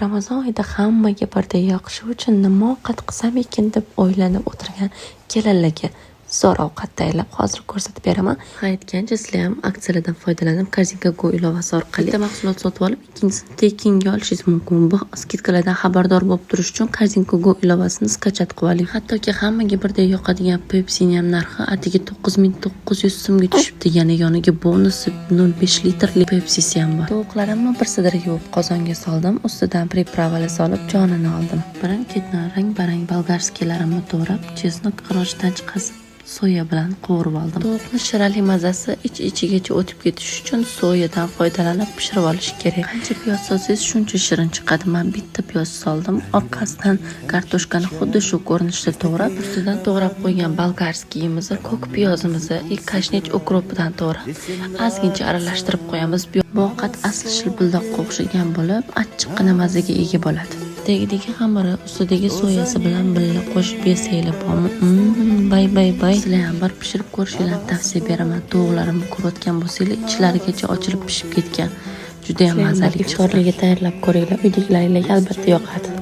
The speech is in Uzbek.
Ramazon oyida hammaga birdek yoqishi uchun nima ovqat qilsam ekan deb o'ylanib o'tirgan kelinlarga zo'r ovqat tayyorlab hozir ko'rsatib beraman. Aytgancha sizlar ham aksiyalardan foydalanib Korzinka Go ilovasi orqali bitta mahsulot sotib olib, ikkinchisini tekinga olishingiz mumkin. Bu skidkalardan xabardor bo'lib turish uchun Korzinka Go ilovasini skachat qilib oling. Hattoki hammaga birdek yoqadigan Pepsining ham narxi atigi 9900 so'mga tushibdi. Yana yoniga bonusi 0,5 litrli Pepsisi ham bor. Tovuqlarimni bir sidra yuvib qozonga soldim, ustidan pripravali solib jonini oldim. Birin-ketin rang-barang bolgarskilarimni to'rab, chesnok qirg'ichdan chiqazib soya bilan qovurib oldim. Tovuqning shirali mazasi ich-ichigacha o'tib ketish uchun soyadan foydalanib pishirib olish kerak. Qancha piyoz solsangiz shuncha shirin chiqadi. Men bitta piyoz soldim. Orqasidan kartoshkani xuddi shu ko'rinishda to'g'rab, ustidan to'g'rab qo'ygan bolgarskiyimizni, ko'k piyozimizni, kashnich ukropidan to'g'rab, ozgincha aralashtirib qo'yamiz. Bu ovqat asl shilbildoqqa o'xshagan bo'lib, achchiqqina mazaga ega bo'ladi. Tagidagi xamiri ustidagi soyasi bilan birga qo'shib yesanglar bormi? Bay. Sizlar ham bir pishirib ko'rishingizni tavsiya beraman. Tovuqlarimni ko'rayotgan bo'lsanglar, ichlarigacha ochilib pishib ketgan. Juda ham mazali chiqdi. Iftorlikka tayyorlab ko'ringlar. Uydagilarga albatta yoqadi.